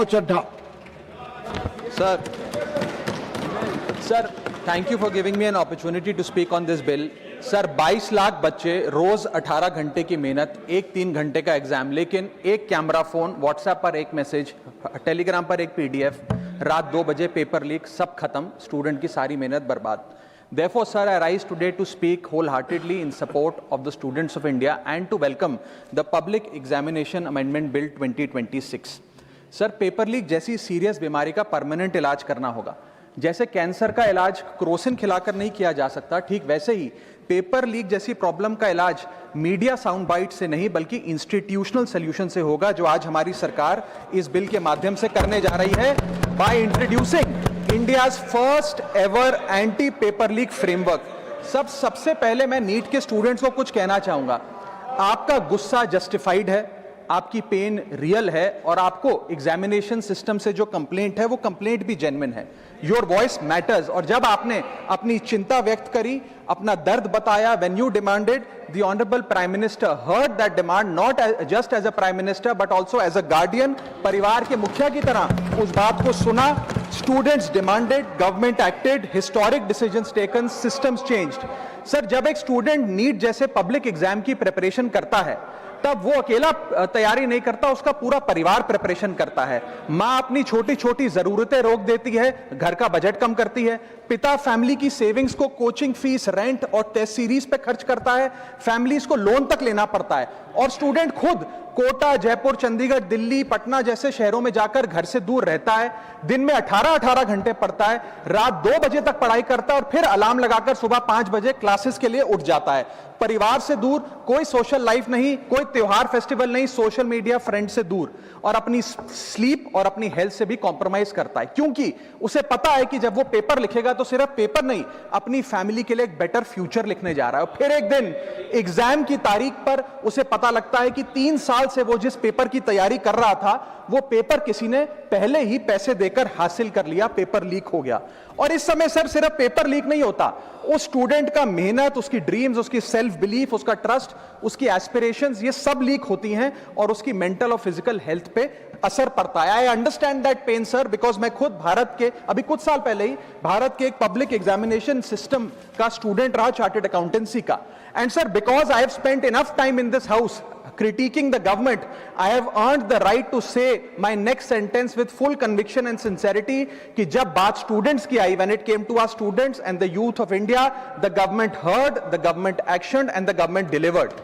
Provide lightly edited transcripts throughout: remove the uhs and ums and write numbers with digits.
Chadha sir, thank you for giving me an opportunity to speak on this bill. Sir, 22 lakh बच्चे, रोज 18 घंटे की मेहनत, एक 3 घंटे का एग्जाम, लेकिन एक कैमरा फोन, व्हाट्सएप पर एक मैसेज, टेलीग्राम पर एक पीडीएफ, रात 2 बजे पेपर लीक, सब खत्म, स्टूडेंट की सारी मेहनत बर्बाद. Therefore, sir, I rise today to speak wholeheartedly in support of the students of India and to welcome the Public Examination Amendment Bill 2026. Sir, paper leak जैसी सीरियस बीमारी का परमानेंट इलाज करना होगा. जैसे कैंसर का इलाज क्रोसिन खिलाकर नहीं किया जा सकता, ठीक वैसे ही पेपर लीक जैसी प्रॉब्लम का इलाज मीडिया साउंड बाइट से नहीं बल्कि इंस्टीट्यूशनल सॉल्यूशन से होगा, जो आज हमारी सरकार इस बिल के माध्यम से करने जा रही है, by introducing India's first ever anti paper leak framework. सबसे पहले मैं नीट के स्टूडेंट्स को कुछ कहना चाहूंगा. आपका गुस्सा जस्टिफाइड है, आपकी पेन रियल है और आपको एग्जामिनेशन सिस्टम से जो कंप्लेंट है वो कंप्लेंट भी जेन्युइन है. Your voice matters. और जब आपने अपनी चिंता व्यक्त करी, अपना दर्द बताया, when you demanded, the honourable prime minister heard that demand, not just as a prime minister but also as a guardian, परिवार के मुखिया की तरह उस बात को सुना. Students demanded, government acted, historic decisions taken, systems changed. Sir, जब एक स्टूडेंट नीट जैसे पब्लिक एग्जाम की प्रिपरेशन करता है तब वो अकेला तैयारी नहीं करता, उसका पूरा परिवार प्रिपरेशन करता है. मां अपनी छोटी छोटी जरूरतें रोक देती है, घर का बजट कम करती है, पिता फैमिली की सेविंग्स को कोचिंग फीस, रेंट और टेस्ट सीरीज पे खर्च करता है, फैमिलीज को लोन तक लेना पड़ता है, और स्टूडेंट खुद कोटा, जयपुर, चंडीगढ़, दिल्ली, पटना जैसे शहरों में जाकर घर से दूर रहता है, दिन में 18-18 घंटे पढ़ता है, रात 2 बजे तक पढ़ाई करता है और फिर अलार्म लगाकर सुबह 5 बजे क्लासेस के लिए उठ जाता है. परिवार से दूर, कोई सोशल लाइफ नहीं, कोई त्योहार फेस्टिवल नहीं, सोशल मीडिया, फ्रेंड से दूर, और अपनी स्लीप और अपनी हेल्थ से भी कॉम्प्रोमाइज करता है, क्योंकि उसे पता है कि जब वो पेपर लिखेगा तो सिर्फ पेपर नहीं, अपनी फैमिली के लिए एक बेटर फ्यूचर लिखने जा रहा है. और फिर एक दिन एग्जाम की तारीख पर उसे पता लगता है कि 3 साल से वो जिस पेपर की तैयारी कर रहा था वो पेपर किसी ने पहले ही पैसे देकर हासिल कर लिया, पेपर लीक हो गया. और इस समय सर सिर्फ पेपर लीक नहीं होता, उस स्टूडेंट का मेहनत, उसकी ड्रीम्स, उसकी सेल्फ बिलीफ, उसका ट्रस्ट, उसकी एस्पिरेशंस, ये सब लीक होती हैं और उसकी मेंटल और फिजिकल हेल्थ पे असर पड़ता है. I understand that pain sir, because मैं खुद भारत के, अभी कुछ साल पहले ही भारत के एक पब्लिक एग्जामिनेशन सिस्टम का स्टूडेंट रहा, चार्टर्ड अकाउंटेंसी का. And sir, because I have spent enough time in this house critiquing the government, I have earned the right to say my next sentence with full conviction and sincerity कि जब बात students की आई, when it came to our students and the youth of India, the government heard, the government actioned and the government delivered.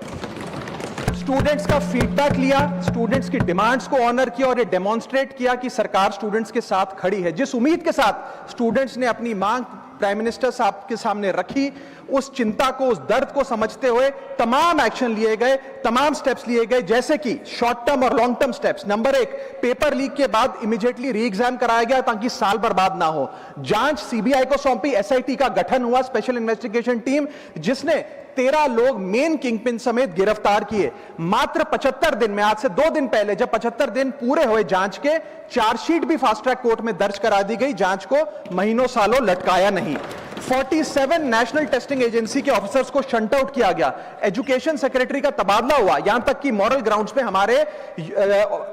Students का feedback लिया, students की demands को honour किया और ये डेमोन्स्ट्रेट किया कि सरकार स्टूडेंट्स के साथ खड़ी है. जिस उम्मीद के साथ स्टूडेंट्स ने अपनी मांग प्राइम मिनिस्टर साहब के सामने रखी, उस चिंता को, उस दर्द को समझते हुए तमाम एक्शन लिए गए, तमाम स्टेप्स लिए गए, जैसे कि शॉर्ट टर्म और long term steps. Number 1, paper leak के बाद इमीडिएटली री एग्जाम कराया गया ताकि साल बर्बाद ना हो. जांच सीबीआई को सौंपी, एसआईटी का गठन हुआ, स्पेशल इन्वेस्टिगेशन टीम, जिसने 13 लोग मेन किंगपिन समेत गिरफ्तार किए. मात्र 75 दिन में, आज से 2 दिन पहले जब 75 दिन पूरे हुए जांच के, चार्जशीट भी फास्ट ट्रैक कोर्ट में दर्ज करा दी गई, जांच को महीनों सालों लटकाया नहीं. 47 नेशनल टेस्टिंग एजेंसी के ऑफिसर्स को शंट आउट किया गया, एजुकेशन सेक्रेटरी का तबादला हुआ, यहां तक कि मॉरल ग्राउंड्स पे हमारे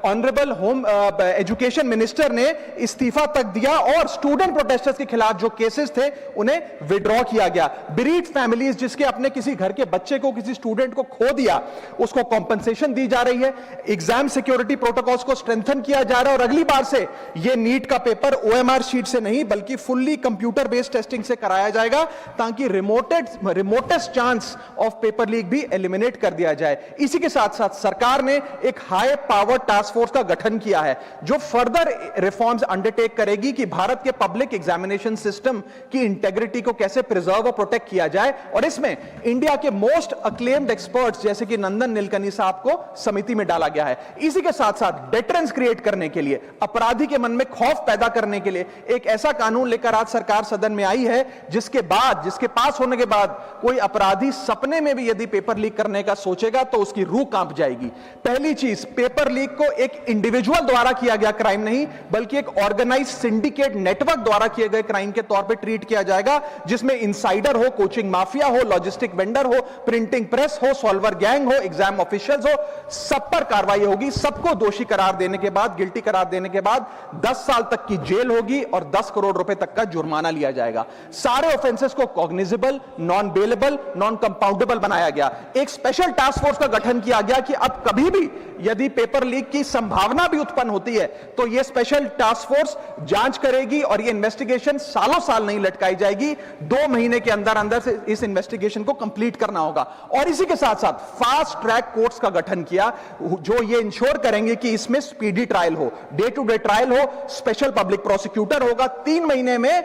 ऑनरेबल होम एजुकेशन मिनिस्टर ने इस्तीफा तक दिया और स्टूडेंट प्रोटेस्टर्स के खिलाफ जो केसेस थे उन्हें विड्रॉ किया गया. बीरीड फैमिलीज, जिसके अपने किसी घर के बच्चे को, किसी स्टूडेंट को खो दिया, उसको कॉम्पनसेशन दी जा रही है. एग्जाम सिक्योरिटी प्रोटोकॉल्स को स्ट्रेंथन किया जा रहा है और अगली बार से यह नीट का पेपर ओएमआर शीट से नहीं बल्कि फुल्ली कंप्यूटर बेस्ड टेस्टिंग से कराया जाएगा ताकि remotest chance of paper leak भी एलिमिनेट कर दिया जाए. इसी के साथ साथ सरकार ने एक हाई पावर टास्क फोर्स का गठन किया है जो फर्दर रिफॉर्म्स अंडरटेक करेगी कि भारत के पब्लिक एग्जामिनेशन सिस्टम की इंटेग्रिटी को कैसे प्रिजर्व और प्रोटेक्ट किया जाए. और इसमें इंडिया के मोस्ट अक्लेम्ड एक्सपर्ट्स जैसे कि नंदन नीलकनी साहब को समिति में डाला गया है. इसी के साथ साथ डेटरेंस क्रिएट करने के लिए, अपराधी के मन में खौफ पैदा करने के लिए एक ऐसा कानून लेकर आज सरकार सदन में आई है जिसके पास होने के बाद कोई अपराधी सपने में भी यदि पेपर लीक करने का सोचेगा तो उसकी रूह कांप जाएगी। पहली चीज, पेपर लीक को एक इंडिविजुअल द्वारा किया गया क्राइम नहीं, बल्कि एक ऑर्गेनाइज्ड सिंडिकेट नेटवर्क द्वारा किए गए क्राइम के तौर पे ट्रीट किया जाएगा, जिसमें इनसाइडर हो, कोचिंग माफिया हो, लॉजिस्टिक वेंडर हो, प्रिंटिंग प्रेस हो, सॉल्वर गैंग हो, एग्जाम ऑफिशियल्स हो, सब पर कार्रवाई होगी। सबको दोषी करार देने के बाद, गिल्टी करार देने के बाद 10 साल तक की जेल होगी और 10 करोड़ रुपए तक का जुर्माना लिया जाएगा। सारे ऑफेंसेस को cognizable, non bailable, non compoundable बनाया गया। एक स्पेशल टास्क फोर्स का गठन किया गया कि अब कभी भी यदि पेपर लीक की संभावना भी उत्पन्न होती है तो यह स्पेशल टास्क फोर्स जांच करेगी और यह इन्वेस्टिगेशन सालों साल नहीं लटकाई जाएगी। 2 महीने के अंदर अंदर से इस इन्वेस्टिगेशन को कंप्लीट करना होगा। और इसी के साथ साथ फास्ट ट्रैक कोर्ट्स का गठन किया, जो ये इंश्योर करेंगे कि इसमें स्पीडी ट्रायल हो, डे टू डे ट्रायल हो, स्पेशल पब्लिक प्रोसिक्यूटर होगा, 3 महीने में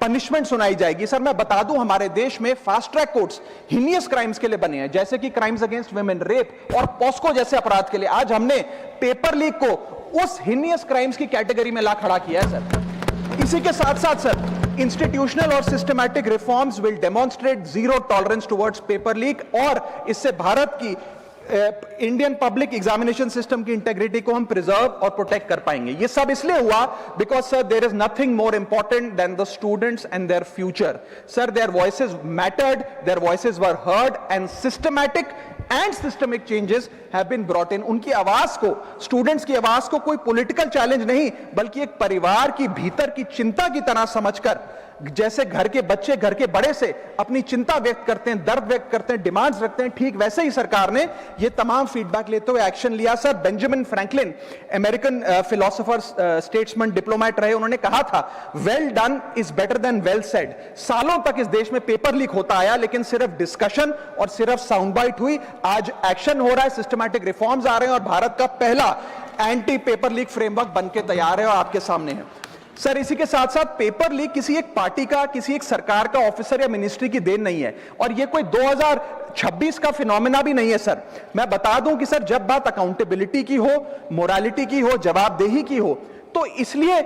पनिशमेंट सुनाई जाएगी। सर मैं बता दूं, हमारे देश में fast track courts heinous crimes के लिए बने हैं, जैसे कि क्राइम्स अगेंस्ट वुमेन, रेप और पॉस्को जैसे अपराध के लिए। आज हमने पेपर लीक को उस हीनियस क्राइम्स की कैटेगरी में ला खड़ा किया है सर। इसी के साथ साथ सर, इंस्टीट्यूशनल और systematic reforms will demonstrate zero tolerance towards paper leak, और इससे भारत की इंडियन पब्लिक एग्जामिनेशन सिस्टम की इंटेग्रिटी को हम प्रिजर्व और प्रोटेक्ट कर पाएंगे। ये सब इसलिए हुआ because sir there is nothing more important than the students and their future. Sir their voices mattered, their voices were heard and systematic and systemic changes have been brought in. उनकी आवाज को, students की आवाज को कोई political challenge नहीं, बल्कि एक परिवार की भीतर की चिंता की तरह समझकर, जैसे घर के बच्चे घर के बड़े से अपनी चिंता व्यक्त करते हैं, दर्द व्यक्त करते हैं, डिमांड्स रखते हैं, ठीक वैसे ही सरकार ने ये तमाम फीडबैक लेते हुए एक्शन लिया। Sir Benjamin Franklin, American philosopher, statesman, diplomat रहे, उन्होंने कहा था well done is better than well said. सालों तक इस देश में पेपर लीक होता आया, लेकिन सिर्फ डिस्कशन और सिर्फ साउंड बाइट हुई। आज एक्शन हो रहा है, सिस्टमैटिक रिफॉर्म्स आ रहे हैं और भारत का पहला एंटी पेपर लीक फ्रेमवर्क बनके तैयार है और आपके सामने है। सर इसी के साथ साथ पेपर लीक किसी एक पार्टी का, किसी एक सरकार का ऑफिसर या मिनिस्ट्री की देन नहीं है, और ये कोई 2026 का फिनोमेना भी नहीं है। सर मैं बता दूं कि सर जब बात अकाउंटेबिलिटी की हो, मोरालिटी की हो, जवाबदेही की हो, तो इसलिए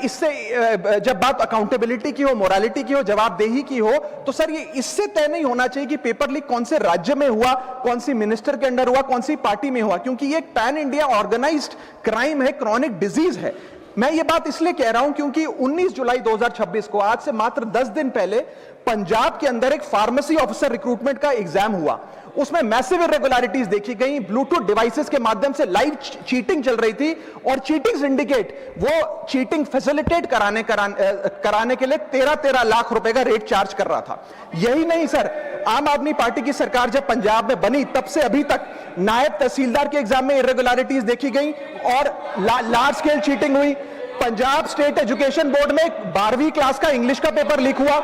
इससे जब बात अकाउंटेबिलिटी की हो, मोरालिटी की हो, जवाबदेही की हो, तो सर ये इससे तय नहीं होना चाहिए कि पेपर लीक कौन से राज्य में हुआ, कौन सी मिनिस्टर के अंडर हुआ, कौन सी पार्टी में हुआ, क्योंकि ये एक पैन इंडिया ऑर्गेनाइज्ड क्राइम है, क्रॉनिक डिजीज है। मैं ये बात इसलिए कह रहा हूं क्योंकि 19 जुलाई 2026 को, आज से मात्र 10 दिन पहले, पंजाब के अंदर एक फार्मेसी ऑफिसर रिक्रूटमेंट का एग्जाम हुआ। उसमें मैसिव इरेगुलरिटीज देखी गई, ब्लूटूथ डिवाइसेस के माध्यम से लाइव चीटिंग चल रही थी, और चीटिंग सिंडिकेट वो चीटिंग फैसिलिटेट कराने के लिए 13 लाख रुपए का रेट चार्ज कर रहा था। यही नहीं सर, आम आदमी पार्टी की सरकार जब पंजाब में बनी तब से अभी तक नायब तहसीलदार के एग्जाम में इरेगुलरिटीज देखी गई और लार्ज स्केल चीटिंग हुई। पंजाब स्टेट एजुकेशन बोर्ड में 12वीं क्लास का इंग्लिश का पेपर लीक हुआ,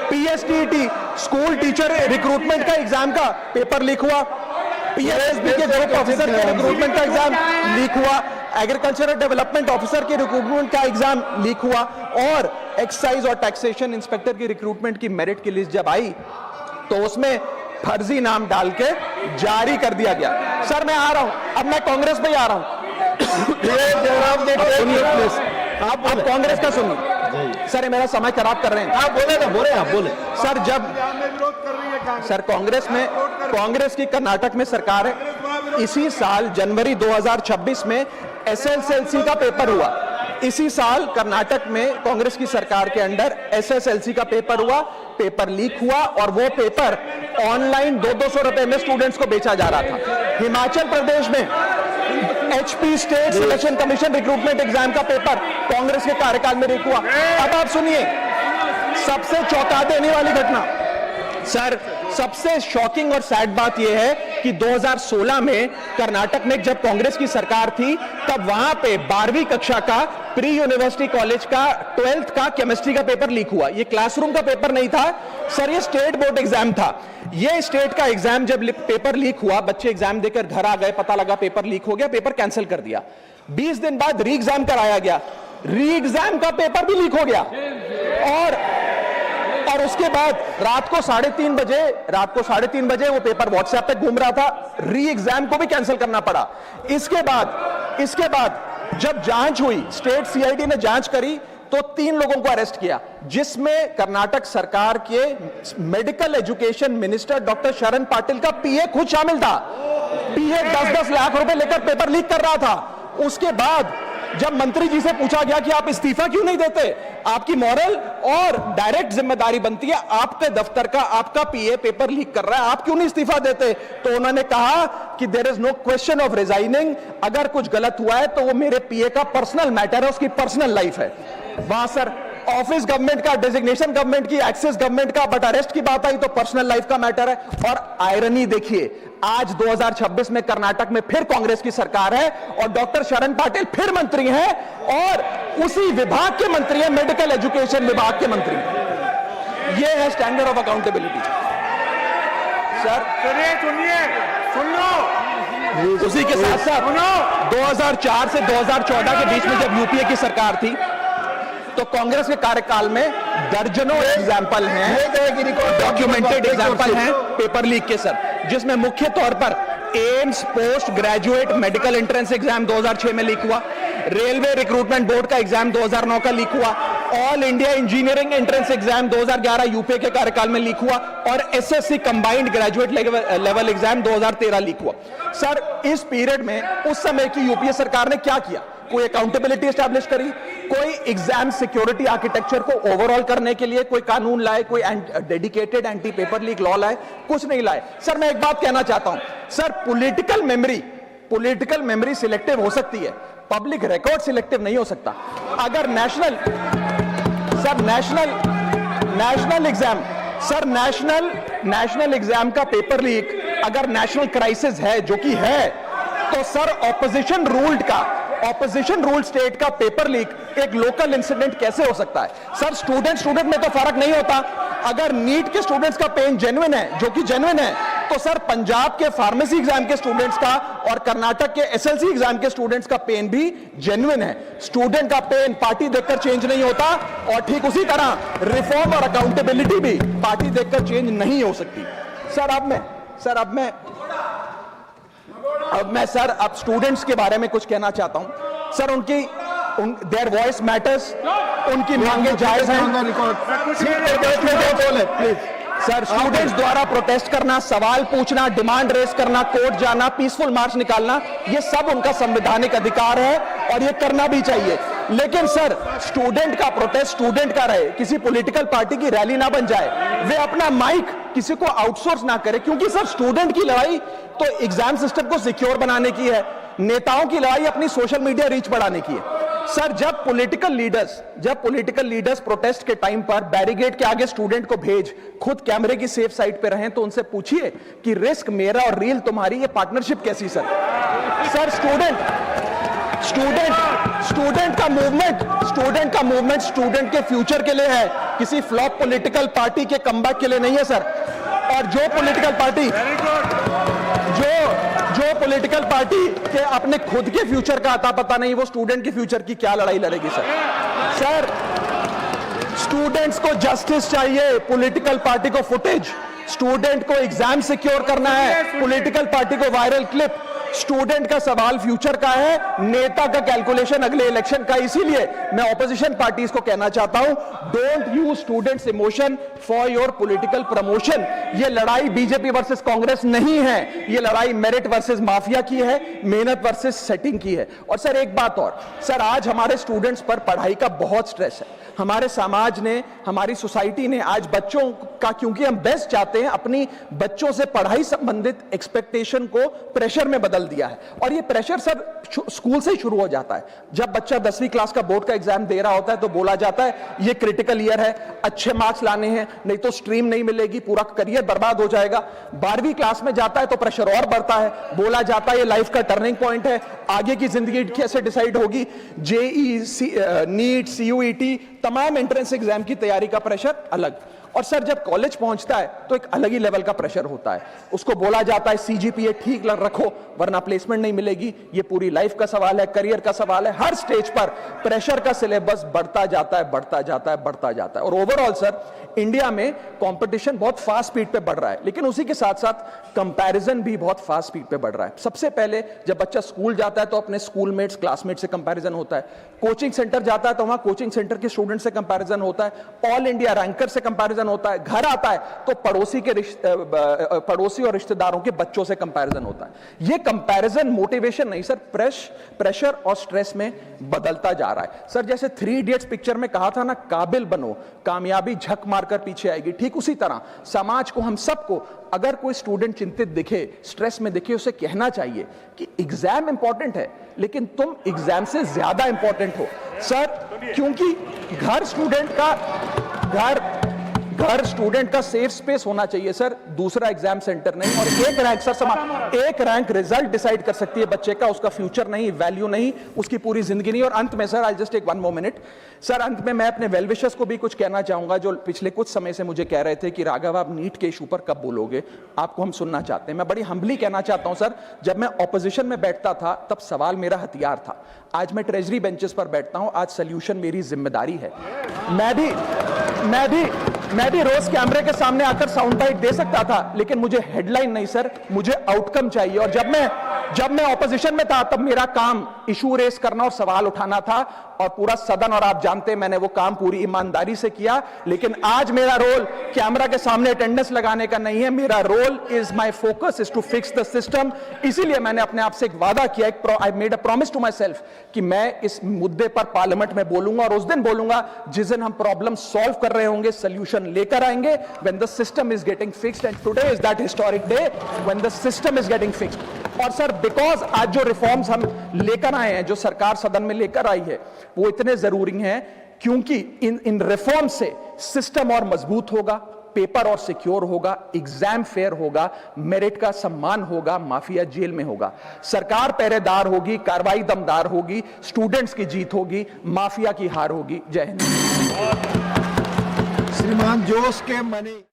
पीएसटीईटी स्कूल टीचर रिक्रूटमेंट का एग्जाम का पेपर लीक हुआ, पीएसएसबी के ग्रुप ऑफिसर के रिक्रूटमेंट का एग्जाम लीक हुआ, एग्रीकल्चरल डेवलपमेंट ऑफिसर के रिक्रूटमेंट का एग्जाम लीक हुआ, और एक्साइज और टैक्सेशन इंस्पेक्टर की रिक्रूटमेंट की मेरिट की लिस्ट जब आई तो उसमें फर्जी नाम डाल के जारी कर दिया गया। सर मैं आ रहा हूं, अब मैं कांग्रेस पे आ रहा हूं। आप कांग्रेस का सुनिए सर, ये मेरा समय खराब कर रहे हैं। आप बोले ना, बोले सर जब सर कांग्रेस की कर्नाटक में सरकार है, इसी साल जनवरी 2026 में एसएसएलसी का पेपर हुआ। इसी साल कर्नाटक में कांग्रेस की सरकार के अंडर एसएसएलसी का पेपर हुआ, पेपर लीक हुआ, और वो पेपर ऑनलाइन 200 रुपए में स्टूडेंट्स को बेचा जा रहा था। हिमाचल प्रदेश में HP state selection commission recruitment exam का पेपर कांग्रेस के कार्यकाल में लीक हुआ। अब आप सुनिए सबसे चौंका देने वाली घटना, सर सबसे शॉकिंग और सैड बात यह है कि 2016 में कर्नाटक में जब कांग्रेस की सरकार थी तब वहां पे 12वीं कक्षा का प्री यूनिवर्सिटी कॉलेज का 12th का केमिस्ट्री का पेपर लीक हुआ। ये क्लासरूम का पेपर नहीं था सर, ये स्टेट बोर्ड एग्जाम था। ये स्टेट का एग्जाम जब पेपर लीक हुआ, बच्चे एग्जाम देकर घर आ गए, पता लगा पेपर लीक हो गया, पेपर कैंसिल कर दिया। 20 दिन बाद री एग्जाम कराया गया, री एग्जाम का पेपर भी लीक हो गया, और उसके बाद रात को 3:30 बजे वो पेपर व्हाट्सएप पे घूम रहा था, री एग्जाम को भी कैंसिल करना पड़ा। इसके बाद जब जांच हुई, स्टेट सीआईडी ने जांच करी तो 3 लोगों को अरेस्ट किया, जिसमें कर्नाटक सरकार के मेडिकल एजुकेशन मिनिस्टर डॉक्टर शरण पाटिल का पीए खुद शामिल था। पीए 10-10 लाख रुपए लेकर पेपर लीक कर रहा था। उसके बाद जब मंत्री जी से पूछा गया कि आप इस्तीफा क्यों नहीं देते, आपकी मॉरल और डायरेक्ट जिम्मेदारी बनती है, आपके दफ्तर का आपका पीए पेपर लीक कर रहा है, आप क्यों नहीं इस्तीफा देते? तो उन्होंने कहा कि there is no question of resigning, अगर कुछ गलत हुआ है तो वो मेरे पीए का पर्सनल मैटर है, उसकी पर्सनल लाइफ है। वहां सर ऑफिस गवर्नमेंट का, डेजिग्नेशन गवर्नमेंट की, एक्सेस गवर्नमेंट का, बट अरेस्ट की बात आई तो पर्सनल लाइफ का मैटर है। और आयरनी देखिए, आज 2026 में कर्नाटक में फिर कांग्रेस की सरकार है और डॉक्टर शरण पाटिल फिर मंत्री हैं और उसी विभाग के मंत्री हैं, मेडिकल एजुकेशन विभाग के मंत्री। ये है स्टैंडर्ड ऑफ अकाउंटेबिलिटी। सर सुन लो, उसी के साथ साथ 2004 से 2014 के बीच में जब यूपीए की सरकार थी तो कांग्रेस के कार्यकाल में दर्जनों एग्जाम्पल हैं, डॉक्यूमेंटेड एग्जाम्पल हैं पेपर लीक के सर, जिसमें मुख्य तौर पर AIIMS post graduate medical entrance exam 2006 में लीक हुआ, रेलवे रिक्रूटमेंट बोर्ड का एग्जाम 2009 का लीक हुआ, all India engineering entrance exam 2011 UPA के कार्यकाल में लीक हुआ और SSC combined graduate level exam 2013 leak हुआ। सर इस पीरियड में उस समय की यूपीए सरकार ने क्या किया? कोई अकाउंटेबिलिटी एस्टैब्लिश करी, कोई एग्जाम सिक्योरिटी आर्किटेक्चर को ओवरऑल करने के लिए कोई कानून लाए, कोई dedicated anti paper leak law लाए? कुछ नहीं लाए। सर मैं एक बात कहना चाहता हूं, सर पॉलिटिकल मेमोरी सिलेक्टिव हो सकती है, पब्लिक रिकॉर्ड सिलेक्टिव नहीं हो सकता। अगर नेशनल एग्जाम का पेपर लीक अगर नेशनल क्राइसिस है, जो कि है, तो सर ऑपोजिशन रूल स्टेट का पेपर लीक एक लोकल इंसिडेंट कैसे हो सकता है? सर स्टूडेंट में तो फर्क नहीं होता। अगर नीट के स्टूडेंट्स का पेन जेन्युइन है, जो कि जेन्युइन है, तो सर पंजाब के फार्मेसी एग्जाम के स्टूडेंट्स का और कर्नाटक के एसएलसी एग्जाम के स्टूडेंट्स का पेन भी जेन्युइन है। स्टूडेंट का पेन पार्टी देखकर चेंज नहीं होता और ठीक उसी तरह रिफॉर्म और अकाउंटेबिलिटी भी पार्टी देखकर चेंज नहीं हो सकती। अब मैं स्टूडेंट्स के बारे में कुछ कहना चाहता हूं। सर देयर वॉइस मैटर्स, उनकी मांगे जायज हैं। सर स्टूडेंट्स द्वारा प्रोटेस्ट करना, सवाल पूछना, डिमांड रेस करना, कोर्ट जाना, पीसफुल मार्च निकालना, ये सब उनका संवैधानिक अधिकार है और ये करना भी चाहिए। लेकिन सर स्टूडेंट का प्रोटेस्ट स्टूडेंट का रहे, किसी पॉलिटिकल पार्टी की रैली ना बन जाए, वे अपना माइक किसी को आउटसोर्स ना करे, क्योंकि सर स्टूडेंट की लड़ाई तो एग्जाम सिस्टम को सिक्योर बनाने की है, नेताओं की लड़ाई अपनी सोशल मीडिया रीच बढ़ाने की है। सर जब पॉलिटिकल लीडर्स प्रोटेस्ट के टाइम पर बैरिकेड के आगे स्टूडेंट को भेज खुद कैमरे की सेफ साइड पे रहें, तो उनसे पूछिए कि रिस्क मेरा और रील तुम्हारी, ये पार्टनरशिप कैसी? सर स्टूडेंट का मूवमेंट स्टूडेंट के फ्यूचर के लिए है, किसी फ्लॉप पॉलिटिकल पार्टी के कमबैक के लिए नहीं है सर। और जो पॉलिटिकल पार्टी के अपने खुद के फ्यूचर का आता पता नहीं, वो स्टूडेंट के फ्यूचर की क्या लड़ाई लड़ेगी सर? स्टूडेंट्स को जस्टिस चाहिए, पॉलिटिकल पार्टी को फुटेज। स्टूडेंट को एग्जाम सिक्योर करना है, पॉलिटिकल पार्टी को वायरल क्लिप। स्टूडेंट का सवाल फ्यूचर का है, नेता का कैलकुलेशन अगले इलेक्शन का। इसीलिए मैं ऑपोजिशन पार्टीज को कहना चाहता हूं, don't use students emotion for your political promotion. ये लड़ाई बीजेपी वर्सेस कांग्रेस नहीं है, ये लड़ाई मेरिट वर्सेस माफिया की है, मेहनत वर्सेस सेटिंग की है। और सर एक बात और, सर आज हमारे स्टूडेंट्स पर पढ़ाई का बहुत स्ट्रेस है। हमारे समाज ने, हमारी सोसाइटी ने आज बच्चों का, क्योंकि हम बेस्ट चाहते हैं, अपनी बच्चों से पढ़ाई संबंधित एक्सपेक्टेशन को प्रेशर में बदल दिया है। और ये प्रेशर सर स्कूल से ही शुरू हो जाता है। जब बच्चा 10वीं क्लास का बोर्ड का एग्जाम दे रहा होता है तो बोला जाता है ये क्रिटिकल ईयर है, अच्छे मार्क्स लाने हैं, नहीं तो स्ट्रीम नहीं मिलेगी, पूरा करियर बर्बाद हो जाएगा। 12वीं क्लास में जाता है तो प्रेशर और बढ़ता है, बोला जाता है ये लाइफ का टर्निंग पॉइंट है, आगे की जिंदगी कैसे डिसाइड होगी, जेई, नीट, सीयूईटी, तमाम एंट्रेंस एग्जाम की तैयारी का प्रेशर अलग, और सर जब कॉलेज पहुंचता है तो एक अलग ही लेवल का प्रेशर होता है। उसको बोला जाता है सीजीपीए ठीक रखो वरना प्लेसमेंट नहीं मिलेगी। ये पूरी लाइफ का सवाल है, करियर का सवाल है। हर स्टेज पर प्रेशर का सिलेबस बढ़ता जाता है, बढ़ता जाता है, बढ़ता जाता है। और ओवरऑल सर इंडिया में कंपटीशन बहुत फास्ट स्पीड पे बढ़ रहा है, लेकिन उसी के साथ साथ कंपैरिजन भी बहुत फास्ट स्पीड पे बढ़ रहा है। सबसे पहले जब बच्चा स्कूल जाता है तो अपने स्कूलमेट्स, क्लासमेट से कंपैरिजन होता है। कोचिंग सेंटर जाता है तो वहां कोचिंग सेंटर के स्टूडेंट से कंपैरिजन होता है। ऑल इंडिया रैंकर से कंपैरिजन होता है। घर आता है तो पड़ोसी और रिश्तेदारों के बच्चों से कंपैरिजन होता है। यह कंपैरिजन मोटिवेशन नहीं सर, प्रेशर और स्ट्रेस में बदलता जा रहा है। सर जैसे 3 इडियट्स पिक्चर में कहा था ना, काबिल बनो, कामयाबी झक मारकर पीछे आएगी, ठीक उसी तरह समाज को, हम सबको, अगर कोई स्टूडेंट चिंतित दिखे, स्ट्रेस में दिखे, उसे कहना चाहिए कि एग्जाम इंपॉर्टेंट है लेकिन तुम एग्जाम से ज्यादा इंपॉर्टेंट हो सर, क्योंकि घर स्टूडेंट का सेफ स्पेस होना चाहिए सर, दूसरा एग्जाम सेंटर नहीं। और एक रैंक सर, एक रैंक रिजल्ट डिसाइड कर सकती है बच्चे का, उसका फ्यूचर नहीं, वैल्यू नहीं, उसकी पूरी जिंदगी नहीं। और अंत में sir, I just take 1 more minute sir, अंत में मैं अपने वेल विशर्स को भी कुछ कहना चाहूंगा जो पिछले कुछ समय से मुझे कह रहे थे कि राघव आप नीट के इशू पर कब बोलोगे, आपको हम सुनना चाहते हैं। मैं बड़ी हम्बली कहना चाहता हूं सर, जब मैं ऑपोजिशन में बैठता था तब सवाल मेरा हथियार था, आज मैं ट्रेजरी बेंचेस पर बैठता हूं, आज सोल्यूशन मेरी जिम्मेदारी है। मैं भी रोज कैमरे के सामने आकर साउंड बाइट दे सकता था, लेकिन मुझे हेडलाइन नहीं सर, मुझे आउटकम चाहिए। और जब मैं ऑपोजिशन में था तब मेरा काम इशू रेस करना और सवाल उठाना था, और पूरा सदन और आप जानते हैं मैंने वो काम पूरी ईमानदारी से किया। लेकिन आज मेरा रोल कैमरा के सामने अटेंडेंस लगाने का नहीं है, मेरा role is my focus is to fix the system. इसीलिए मैंने अपने आप से एक वादा किया, I made a promise to myself कि मैं इस मुद्दे पर पार्लियामेंट में बोलूंगा, और उस दिन बोलूंगा जिस दिन हम प्रॉब्लम सॉल्व कर रहे होंगे, सोल्यूशन लेकर आएंगे, when the system is getting fixed, and today is that historic day when the system is getting fixed। और सर बिकॉज आज जो रिफॉर्म्स हम लेकर आए हैं, जो सरकार सदन में लेकर आई है, वो इतने जरूरी हैं क्योंकि इन रिफॉर्म से सिस्टम और मजबूत होगा, पेपर और सिक्योर होगा, एग्जाम फेयर होगा, मेरिट का सम्मान होगा, माफिया जेल में होगा, सरकार पहरेदार होगी, कार्रवाई दमदार होगी, स्टूडेंट्स की जीत होगी, माफिया की हार होगी। जय हिंद। श्रीमान जोश के मनी